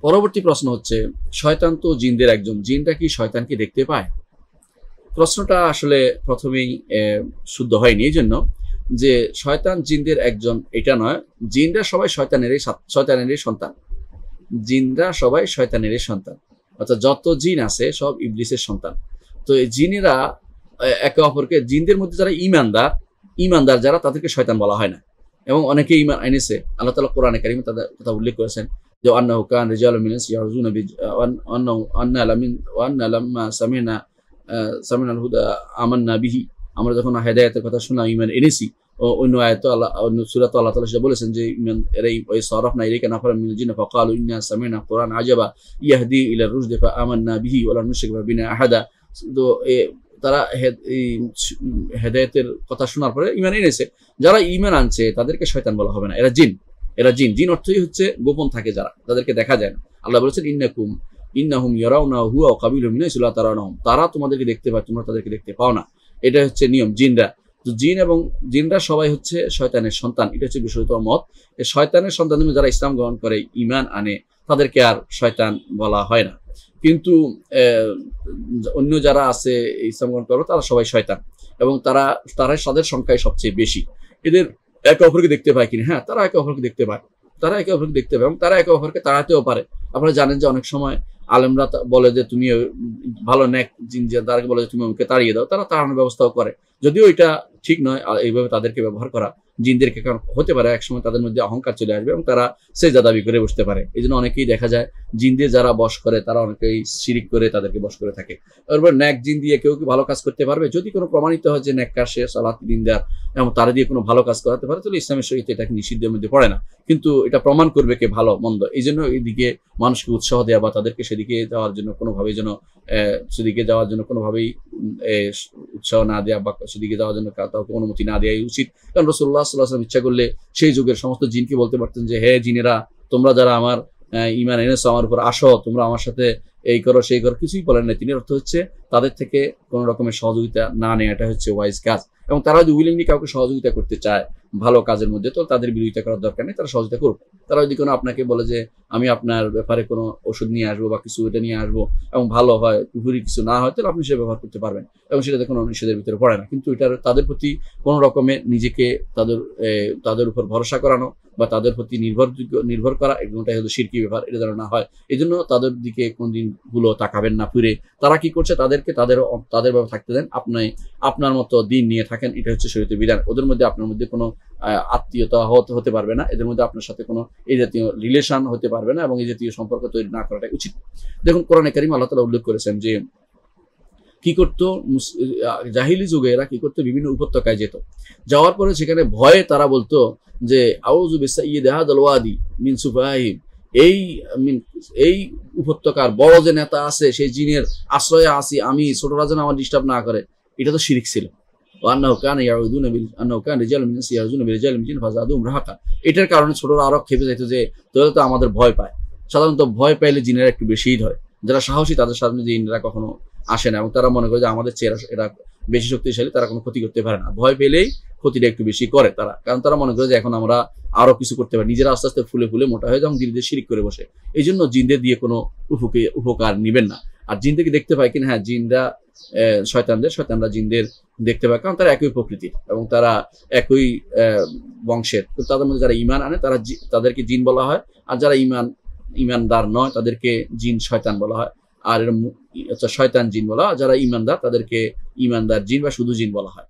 পরবর্তী প্রশ্ন হচ্ছে, শয়তান তো জিনদের একজন, জিনটা কি শয়তানকে দেখতে পায়? প্রশ্নটা আসলে প্রথমেই শুদ্ধ হয়নি, এই জন্য যে শয়তান জিনদের একজন এটা নয়, জিনরা সবাই শয়তানেরই সন্তান। জিনরা সবাই শয়তানেরই সন্তান, অর্থাৎ যত জিন আছে সব ইবলিসের সন্তান। তো এই জিনেরা একে অপরকে, জিনদের মধ্যে যারা ইমানদার যারা, তাদেরকে শয়তান বলা হয় না। এবং অনেকে ইমান এনেছে, আল্লাহ তাআলা কোরআনে কারিমে তাদের কথা উল্লেখ করেছেন যে আন্নাহু কান রিজালুম মিনাস ইয়ারজুনা আন্না লাম্মা সামিনাল হুদা আমান্না বিহি, আমরা যখন হেদায়েতের কথা শুনলাম ইমান এনেছি। অন্য আয়াতে অন্য সূরাতে আল্লাহ তাআলা সেটা বলেছেন যে ইমান এরাই ওই সারাফনা ইলাইকা নাফারাম মিনাল জিন্নি ফাকালু ইন্না সামি'না কুরআন আজাবা ইয়াহদি ইলা রুশদি ফাআমান্না বিহি ওয়া লা নুশরিকা বিনা আহাদা। তো তারা হেদায়েতের কথা শোনার পরে ইমান এনেছে। যারা ইমান আনছে তাদেরকে শয়তান বলা হবে না, এরা জিন। জিন অর্থই হচ্ছে গোপন থাকে যারা, তাদেরকে দেখা যায় না। আল্লাহ বলেছেন ইন্নাহুম ইয়ারাউনাহু হুয়া ওয়া কাবিলুম মিন হাইসু লা তারাউনাহুম, তারা তোমাদেরকে দেখতে পায়, তোমরা তাদেরকে দেখতে পাও না। এটা হচ্ছে নিয়ম জিনরা। তো জিনরা সবাই হচ্ছে শয়তানের সন্তান, এটা হচ্ছে বিশুদ্ধ মত। এই শয়তানের সন্তান যারা ইসলাম গ্রহণ করে, ইমান আনে, তাদেরকে আর শয়তান বলা হয় না। কিন্তু অন্য যারা আছে ইসলাম গ্রহণ করে তারা সবাই শয়তান, এবং তাদের সংখ্যায় সবচেয়ে বেশি। এদের একে অপরকে দেখতে পায় কিনা? হ্যাঁ, তারা একে অপরকে দেখতে পায়, এবং তারা একে অপরকে তাড়াতেও পারে। আপনারা জানেন যে অনেক সময় আলেমরা বলে যে তুমি ভালো নেক জিন, তাদেরকে বলে যে তুমি আমাকে তাড়িয়ে দাও, তারা তাড়ানোর ব্যবস্থাও করে। যদিও এটা ঠিক নয় এইভাবে তাদেরকে ব্যবহার করা জিনদেরকে, কারণ হতে পারে একসময় তাদের মধ্যে অহংকার চলে আসবে এবং তারা সেজদা দাবি করে বসতে পারে। এই জন্য অনেকেই দেখা যায় জিনদের যারা বশ করে তারা অনেকেই শিরিক করে তাদেরকে বশ করে থাকে। এরপর ন্যাক জিন দিয়ে কেউ কি ভালো কাজ করতে পারবে? যদি কোনো প্রমাণিত হয় যে ন্যাককার সে সালাত দিনদার এবং তারা দিয়ে কোনো ভালো কাজ করাতে পারে, তাহলে ইসলামের শরীয়তে এটাকে নিষিদ্ধের মধ্যে পড়ে না। কিন্তু এটা প্রমাণ করবে কে ভালো মন্দ, এই জন্য এইদিকে মানুষকে উৎসাহ দেওয়া বা তাদেরকে সেদিকে যাওয়ার জন্য কোনোভাবেই উৎসাহ না দেওয়া বা সেদিকে যাওয়ার জন্য কাউকে অনুমতি না দেওয়াই উচিত। কারণ রাসূলুল্লাহ সাল্লাল্লাহু আলাইহি ওয়াসাল্লাম ইচ্ছা করলে সেই যুগের সমস্ত জিনকে বলতে পারতেন যে হে জিনেরা, তোমরা যারা আমার ঈমান এনেছো, আমার উপর আসো, তোমরা আমার সাথে এই করো সেই করো, কিছুই বলেন না তিনি। অর্থ হচ্ছে তাদের থেকে কোনো রকমের সহযোগিতা না নেওয়া, এটা হচ্ছে ওয়াইজ কাজ। এবং তারা যদি উইলিংলি কাউকে সহযোগিতা করতে চায় ভালো কাজের মধ্যে, তো তাদের বিরোধিতা করার দরকার নেই, তারা সহযোগিতা করুক। তারা যদি কোনো আপনাকে বলে যে আমি আপনার ব্যাপারে কোনো ওষুধ নিয়ে আসবো বা কিছু এটা নিয়ে আসবো এবং ভালো হয়, পুকুরি কিছু না হয়, তাহলে আপনি সেটা ব্যবহার করতে পারবেন এবং সেটাতে কোনো নিষেধের ভিতরে পড়ে না। কিন্তু এটার তাদের প্রতি কোনো রকমের নিজেকে তাদের উপর ভরসা করানো বা তাদের প্রতি নির্ভর করা, এগুলোটাই হলো শিরকি ব্যাপার, এটা যেন না হয়। এই জন্য তাদের দিকে কোনদিন ভুলো তাকাবেন না ফিরে। তারা কি করছে তাদেরকে তাদের ভাবে থাকতে দেন, আপনি আপনার মতো দিন নিয়ে থাকেন, এটা হচ্ছে শরীয়তের বিধান। ওদের মধ্যে আপনার মধ্যে কোনো আত্মীয়তা হতে পারবে না, এদের মধ্যে আপনার সাথে কোনো এই জাতীয় রিলেশন হতে পারবে না এবং এই জাতীয় সম্পর্ক তৈরি না করাটাই উচিত। দেখুন কোরআনে কারিম আল্লাহ তাআলা উল্লেখ করেছেন যে কি করতো জাহিলি যুগে, এরা কি করতো, বিভিন্ন উপত্যকায় যেত, যাওয়ার পরে সেখানে ভয়ে তারা বলতো যে আউযু বিসাইয়্যিদি হাযাল ওয়াদি মিন সুফাহিম, এই উপত্যকার বড় যে নেতা আছে সেই জিনের আশ্রয়ে আসি আমি, ছোটরা যেন আমার ডিস্টার্ব না করে। এটা তো শিরক ছিল। এটার কারণে ছোটরা আরো খেপে যাইতো যে তাহলে তো আমাদের ভয় পায়। সাধারণত ভয় পাইলে জিনেরা একটু বেশিই ধরে, যারা সাহসী তাদের সামনে জিনেরা কখনো আসে না এবং তারা মনে করে যে আমাদের চেয়ে এরা বেশি শক্তিশালী, তারা কোনো ক্ষতি করতে পারে না। ভয় পেলেই ক্ষতিটা একটু বেশি করে তারা, কারণ তারা মনে করে যে এখন আমরা আরো কিছু করতে পারি, নিজেরা আস্তে আস্তে ফুলে মোটা হয়ে যখন ধীরে শিরিক করে বসে। এই জন্য জিনদের দিয়ে কোনো উপকার নিবেন না। আর জিনদেরকে দেখতে পায় কিনা? হ্যাঁ, জিনরা শয়তানরা জিনদের দেখতে পায়, কারণ তারা একই প্রকৃতির এবং তারা একই বংশের। তো তাদের মধ্যে যারা ঈমান আনে তাদেরকে জিন বলা হয়, আর যারা ঈমানদার নয় তাদেরকে জিন শয়তান বলা হয়। আর শয়তান জিন বলা হয়, যারা ঈমানদার তাদেরকে ঈমানদার জিন বা শুধু জিন বলা হয়।